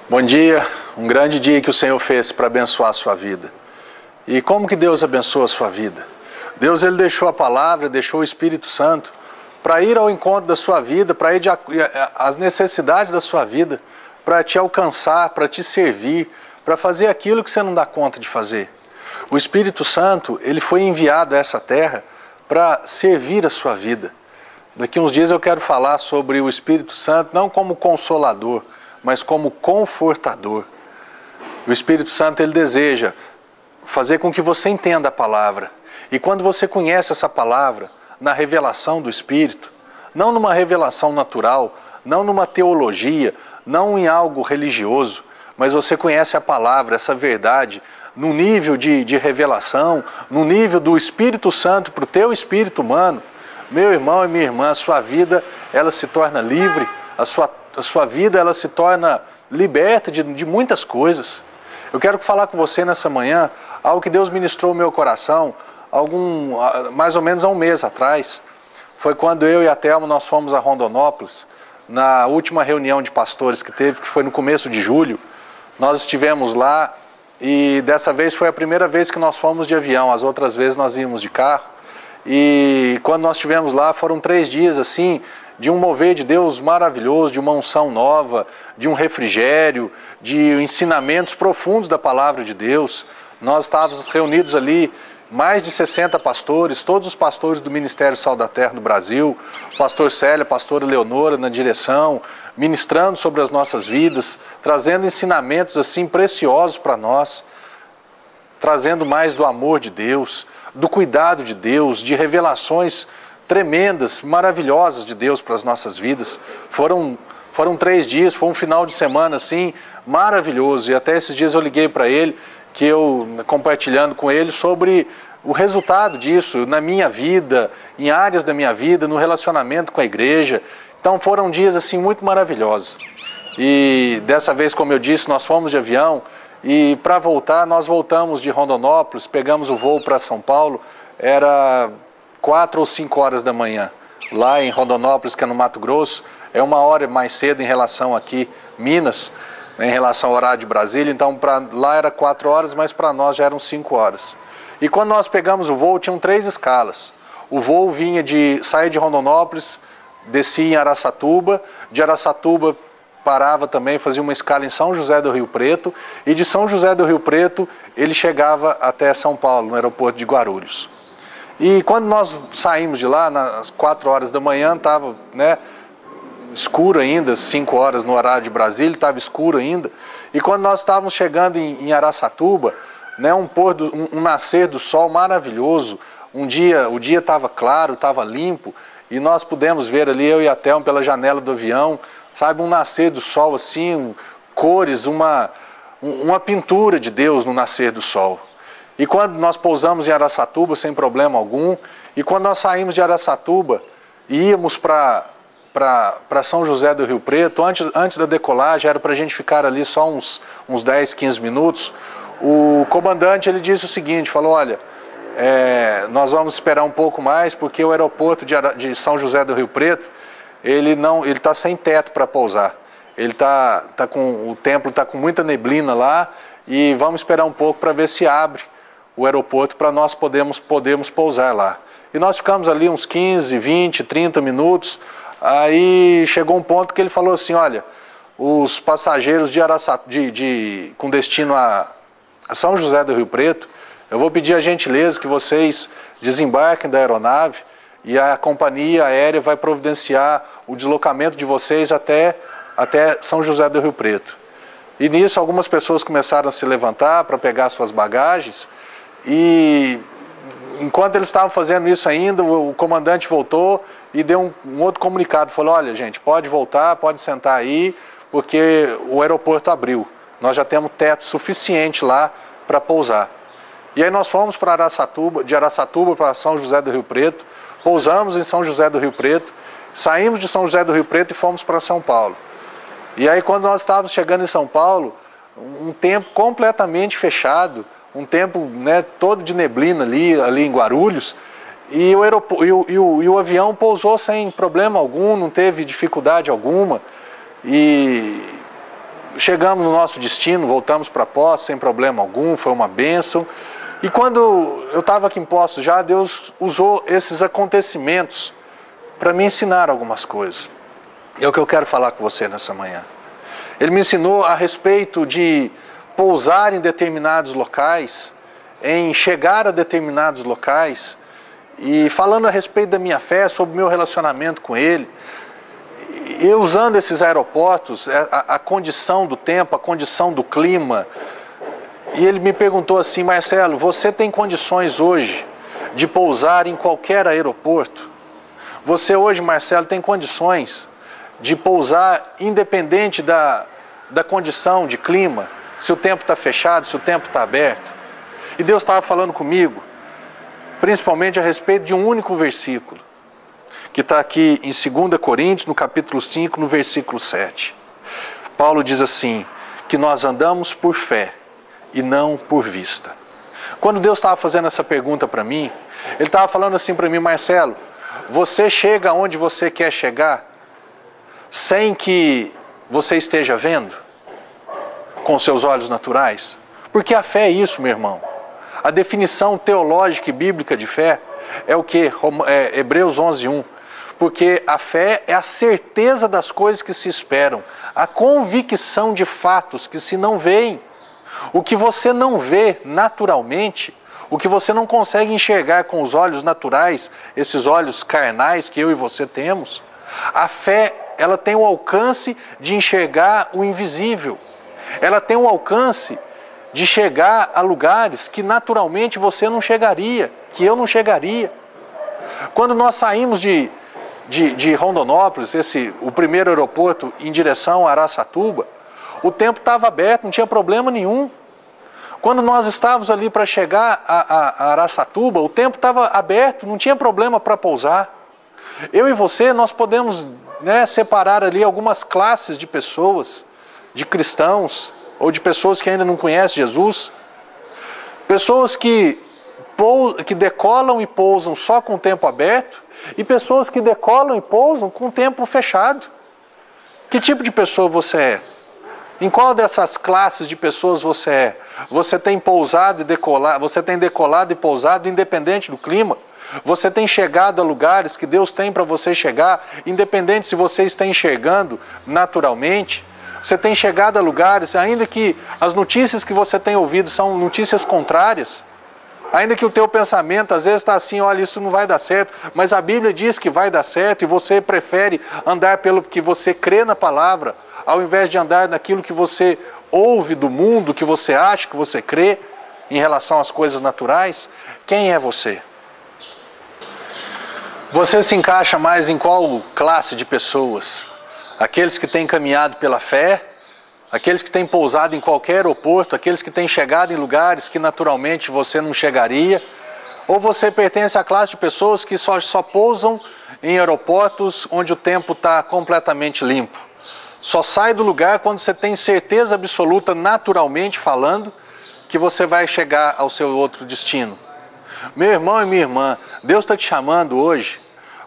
Bom dia, um grande dia que o Senhor fez para abençoar a sua vida. E como que Deus abençoa a sua vida? Deus ele deixou a palavra, deixou o Espírito Santo para ir ao encontro da sua vida, para ir às necessidades da sua vida, para te alcançar, para te servir, para fazer aquilo que você não dá conta de fazer. O Espírito Santo, ele foi enviado a essa terra para servir a sua vida. Daqui uns dias eu quero falar sobre o Espírito Santo, não como consolador, mas como confortador. O Espírito Santo ele deseja fazer com que você entenda a palavra. E quando você conhece essa palavra, na revelação do Espírito, não numa revelação natural, não numa teologia, não em algo religioso, mas você conhece a palavra, essa verdade, no nível de revelação, no nível do Espírito Santo para o teu espírito humano, meu irmão e minha irmã, a sua vida ela se torna livre, a sua vida ela se torna liberta de muitas coisas. Eu quero falar com você nessa manhã algo que Deus ministrou no meu coração mais ou menos há um mês atrás. Foi quando eu e a Thelma nós fomos a Rondonópolis, na última reunião de pastores que teve, que foi no começo de julho. Nós estivemos lá e dessa vez foi a primeira vez que nós fomos de avião, as outras vezes nós íamos de carro. E quando nós estivemos lá foram 3 dias assim, de um mover de Deus maravilhoso, de uma unção nova, de um refrigério, de ensinamentos profundos da palavra de Deus. Nós estávamos reunidos ali, mais de 60 pastores, todos os pastores do Ministério Sal da Terra no Brasil, pastor Célia, pastora Leonora na direção, ministrando sobre as nossas vidas, trazendo ensinamentos assim preciosos para nós, trazendo mais do amor de Deus, do cuidado de Deus, de revelações tremendas, maravilhosas de Deus para as nossas vidas. Foram 3 dias, foi um final de semana assim, maravilhoso. E até esses dias eu liguei para ele, que eu compartilhando com ele sobre o resultado disso na minha vida, em áreas da minha vida, no relacionamento com a igreja. Então foram dias assim muito maravilhosos. E dessa vez, como eu disse, nós fomos de avião e para voltar, nós voltamos de Rondonópolis, pegamos o voo para São Paulo, era 4 ou 5 horas da manhã. Lá em Rondonópolis, que é no Mato Grosso, é 1 hora mais cedo em relação aqui, Minas, em relação ao horário de Brasília. Então para lá era 4 horas, mas para nós já eram 5 horas. E quando nós pegamos o voo, tinham 3 escalas. O voo saía de Rondonópolis, descia em Araçatuba, de Araçatuba parava também, fazia uma escala em São José do Rio Preto, e de São José do Rio Preto ele chegava até São Paulo, no aeroporto de Guarulhos. E quando nós saímos de lá, nas 4 horas da manhã, estava escuro ainda, 5 horas no horário de Brasília, estava escuro ainda. E quando nós estávamos chegando em Araçatuba, um nascer do sol maravilhoso, o dia estava claro, estava limpo, e nós pudemos ver ali, eu e a Thelma, pela janela do avião, sabe, um nascer do sol assim, cores, uma pintura de Deus no nascer do sol. E quando nós pousamos em Araçatuba sem problema algum, e quando nós saímos de Araçatuba e íamos para São José do Rio Preto, antes da decolagem, era para a gente ficar ali só uns 10, 15 minutos, o comandante ele disse o seguinte, falou, olha, nós vamos esperar um pouco mais, porque o aeroporto de São José do Rio Preto, ele está sem teto para pousar. O templo está com muita neblina lá, e vamos esperar um pouco para ver se abre o aeroporto para nós podermos pousar lá. E nós ficamos ali uns 15, 20, 30 minutos, aí chegou um ponto que ele falou assim, olha, os passageiros com destino a São José do Rio Preto, eu vou pedir a gentileza que vocês desembarquem da aeronave e a companhia aérea vai providenciar o deslocamento de vocês até São José do Rio Preto. E nisso algumas pessoas começaram a se levantar para pegar suas bagagens, e enquanto eles estavam fazendo isso ainda, o comandante voltou e deu um outro comunicado, falou, olha gente, pode voltar, pode sentar aí, porque o aeroporto abriu, nós já temos teto suficiente lá para pousar. E aí nós fomos para Araçatuba, de Araçatuba para São José do Rio Preto, pousamos em São José do Rio Preto, saímos de São José do Rio Preto e fomos para São Paulo. E aí quando nós estávamos chegando em São Paulo, um tempo completamente fechado, um tempo todo de neblina ali em Guarulhos, e o avião pousou sem problema algum, não teve dificuldade alguma. E chegamos no nosso destino, voltamos para Poços sem problema algum, foi uma bênção. E quando eu estava aqui em Poços já, Deus usou esses acontecimentos para me ensinar algumas coisas. É o que eu quero falar com você nessa manhã. Ele me ensinou a respeito de pousar em determinados locais, em chegar a determinados locais, e falando a respeito da minha fé, sobre o meu relacionamento com Ele. E usando esses aeroportos, a condição do tempo, a condição do clima. E ele me perguntou assim: Marcelo, você tem condições hoje de pousar em qualquer aeroporto? Você hoje, Marcelo, tem condições de pousar independente da condição de clima, se o tempo está fechado, se o tempo está aberto? E Deus estava falando comigo, principalmente a respeito de um único versículo, que está aqui em 2 Coríntios, no capítulo 5, no versículo 7. Paulo diz assim, que nós andamos por fé e não por vista. Quando Deus estava fazendo essa pergunta para mim, Ele estava falando assim para mim: Marcelo, você chega onde você quer chegar sem que você esteja vendo com seus olhos naturais? Porque a fé é isso, meu irmão. A definição teológica e bíblica de fé é o que? Hebreus 11:1. Porque a fé é a certeza das coisas que se esperam, a convicção de fatos que se não veem. O que você não vê naturalmente, o que você não consegue enxergar com os olhos naturais, esses olhos carnais que eu e você temos, a fé, ela tem o alcance de enxergar o invisível. Ela tem o alcance de chegar a lugares que naturalmente você não chegaria, que eu não chegaria. Quando nós saímos de Rondonópolis, o primeiro aeroporto, em direção a Araçatuba, o tempo estava aberto, não tinha problema nenhum. Quando nós estávamos ali para chegar a Araçatuba, o tempo estava aberto, não tinha problema para pousar. Eu e você, nós podemos, separar ali algumas classes de pessoas, de cristãos, ou de pessoas que ainda não conhecem Jesus. Pessoas que decolam e pousam só com o tempo aberto, e pessoas que decolam e pousam com o tempo fechado. Que tipo de pessoa você é? Em qual dessas classes de pessoas você é? Você tem pousado e decolado, você tem decolado e pousado independente do clima? Você tem chegado a lugares que Deus tem para você chegar, independente se você está enxergando naturalmente? Você tem chegado a lugares, ainda que as notícias que você tem ouvido são notícias contrárias, ainda que o teu pensamento às vezes está assim: olha, isso não vai dar certo, mas a Bíblia diz que vai dar certo, e você prefere andar pelo que você crê na palavra, ao invés de andar naquilo que você ouve do mundo, que você acha, que você crê, em relação às coisas naturais. Quem é você? Você se encaixa mais em qual classe de pessoas? Aqueles que têm caminhado pela fé, aqueles que têm pousado em qualquer aeroporto, aqueles que têm chegado em lugares que naturalmente você não chegaria? Ou você pertence à classe de pessoas que só pousam em aeroportos onde o tempo está completamente limpo? Só sai do lugar quando você tem certeza absoluta, naturalmente falando, que você vai chegar ao seu outro destino. Meu irmão e minha irmã, Deus está te chamando hoje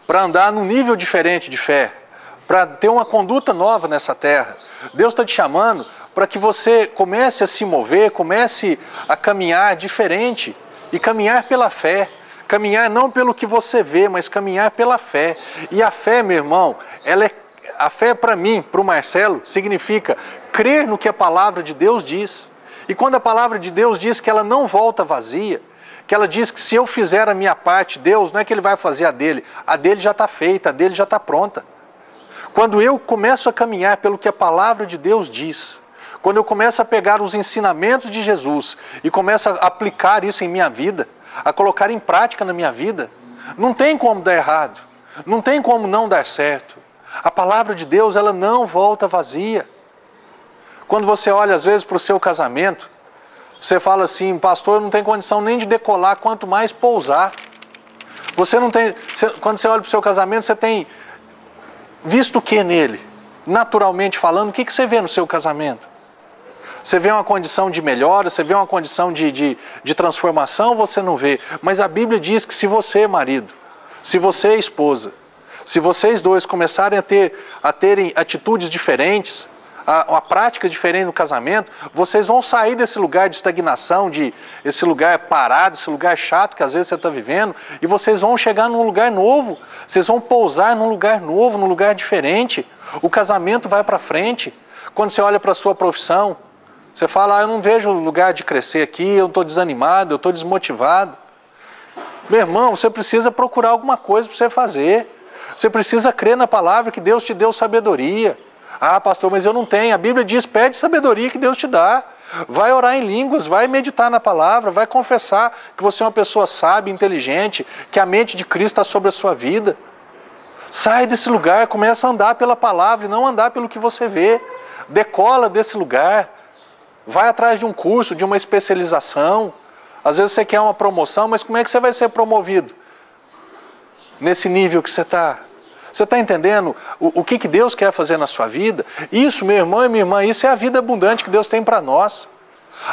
para andar num nível diferente de fé, para ter uma conduta nova nessa terra. Deus está te chamando para que você comece a se mover, comece a caminhar diferente e caminhar pela fé. Caminhar não pelo que você vê, mas caminhar pela fé. E a fé, meu irmão, a fé para mim, para o Marcelo, significa crer no que a palavra de Deus diz. E quando a palavra de Deus diz que ela não volta vazia, que ela diz que se eu fizer a minha parte, Deus, não é que Ele vai fazer a dele já está feita, a dele já está pronta. Quando eu começo a caminhar pelo que a palavra de Deus diz, quando eu começo a pegar os ensinamentos de Jesus e começo a aplicar isso em minha vida, a colocar em prática na minha vida, não tem como dar errado, não tem como não dar certo. A palavra de Deus, ela não volta vazia. Quando você olha às vezes para o seu casamento, você fala assim: pastor, não tem condição nem de decolar, quanto mais pousar. Quando você olha para o seu casamento, você tem visto o que nele? Naturalmente falando, o que você vê no seu casamento? Você vê uma condição de melhora, você vê uma condição de transformação, você não vê. Mas a Bíblia diz que se você, marido, se você, esposa, se vocês dois começarem a terem atitudes diferentes, a prática diferente no casamento, vocês vão sair desse lugar de estagnação, esse lugar parado, esse lugar chato que às vezes você está vivendo, e vocês vão chegar num lugar novo, vocês vão pousar num lugar novo, num lugar diferente. O casamento vai para frente. Quando você olha para a sua profissão, você fala, eu não vejo lugar de crescer aqui, eu estou desanimado, eu estou desmotivado. Meu irmão, você precisa procurar alguma coisa para você fazer. Você precisa crer na palavra que Deus te deu sabedoria. Ah, pastor, mas eu não tenho. A Bíblia diz, pede sabedoria que Deus te dá. Vai orar em línguas, vai meditar na palavra, vai confessar que você é uma pessoa sábia, inteligente, que a mente de Cristo está sobre a sua vida. Sai desse lugar, começa a andar pela palavra e não andar pelo que você vê. Decola desse lugar. Vai atrás de um curso, de uma especialização. Às vezes você quer uma promoção, mas como é que você vai ser promovido? Nesse nível que você está. Você está entendendo o que Deus quer fazer na sua vida? Isso, meu irmão e minha irmã, isso é a vida abundante que Deus tem para nós.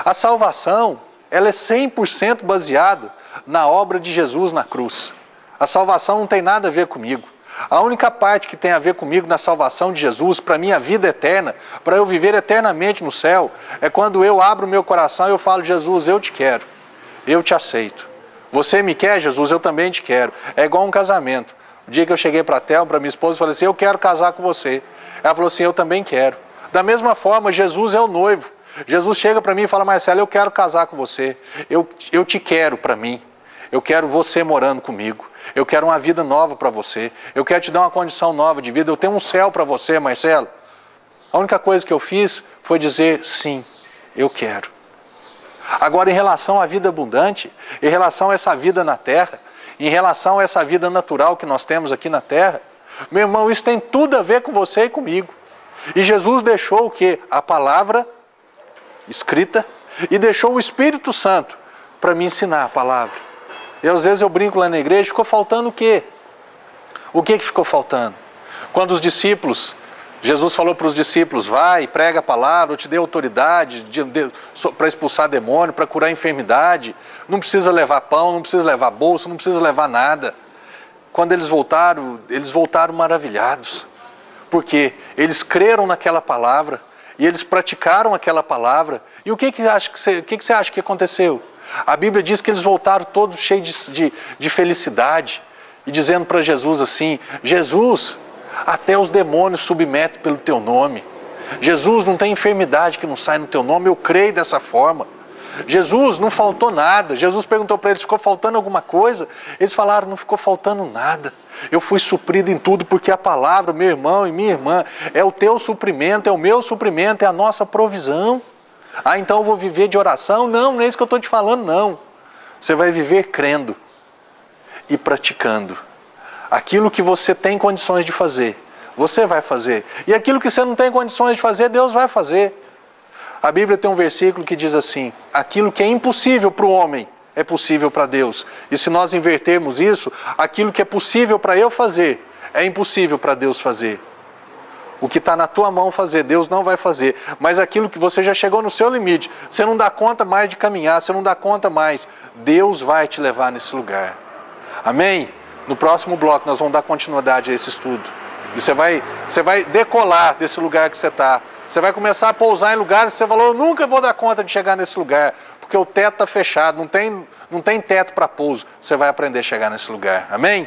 A salvação, ela é 100% baseada na obra de Jesus na cruz. A salvação não tem nada a ver comigo. A única parte que tem a ver comigo na salvação de Jesus, para a minha vida eterna, para eu viver eternamente no céu, é quando eu abro o meu coração e eu falo, Jesus, eu te quero, eu te aceito. Você me quer, Jesus? Eu também te quero. É igual um casamento. O dia que eu cheguei para a Thelma, para minha esposa, eu falei assim, eu quero casar com você. Ela falou assim, eu também quero. Da mesma forma, Jesus é o noivo. Jesus chega para mim e fala, Marcelo, eu quero casar com você. Eu te quero para mim. Eu quero você morando comigo. Eu quero uma vida nova para você. Eu quero te dar uma condição nova de vida. Eu tenho um céu para você, Marcelo. A única coisa que eu fiz foi dizer, sim, eu quero. Agora, em relação à vida abundante, em relação a essa vida na terra, em relação a essa vida natural que nós temos aqui na terra, meu irmão, isso tem tudo a ver com você e comigo. E Jesus deixou o quê? A palavra escrita e deixou o Espírito Santo para me ensinar a palavra. E às vezes eu brinco lá na igreja, ficou faltando o quê? O que ficou faltando? Quando os discípulos, Jesus falou para os discípulos, vai, prega a palavra, eu te dei autoridade para expulsar demônio, para curar enfermidade, não precisa levar pão, não precisa levar bolsa, não precisa levar nada. Quando eles voltaram maravilhados, porque eles creram naquela palavra, e eles praticaram aquela palavra, e o que você acha que aconteceu? A Bíblia diz que eles voltaram todos cheios de felicidade, e dizendo para Jesus assim, Jesus, até os demônios submetem pelo teu nome. Jesus, não tem enfermidade que não sai no teu nome, eu creio dessa forma. Jesus, não faltou nada. Jesus perguntou para eles, ficou faltando alguma coisa? Eles falaram, não ficou faltando nada. Eu fui suprido em tudo, porque a palavra, meu irmão e minha irmã, é o teu suprimento, é o meu suprimento, é a nossa provisão. Ah, então eu vou viver de oração? Não, não é isso que eu estou te falando, não. Você vai viver crendo e praticando. Aquilo que você tem condições de fazer, você vai fazer. E aquilo que você não tem condições de fazer, Deus vai fazer. A Bíblia tem um versículo que diz assim, aquilo que é impossível para o homem, é possível para Deus. E se nós invertermos isso, aquilo que é possível para eu fazer, é impossível para Deus fazer. O que está na tua mão fazer, Deus não vai fazer. Mas aquilo que você já chegou no seu limite, você não dá conta mais de caminhar, você não dá conta mais, Deus vai te levar nesse lugar. Amém? No próximo bloco nós vamos dar continuidade a esse estudo. E você vai decolar desse lugar que você está. Você vai começar a pousar em lugares que você falou, eu nunca vou dar conta de chegar nesse lugar, porque o teto está fechado, não tem teto para pouso. Você vai aprender a chegar nesse lugar. Amém?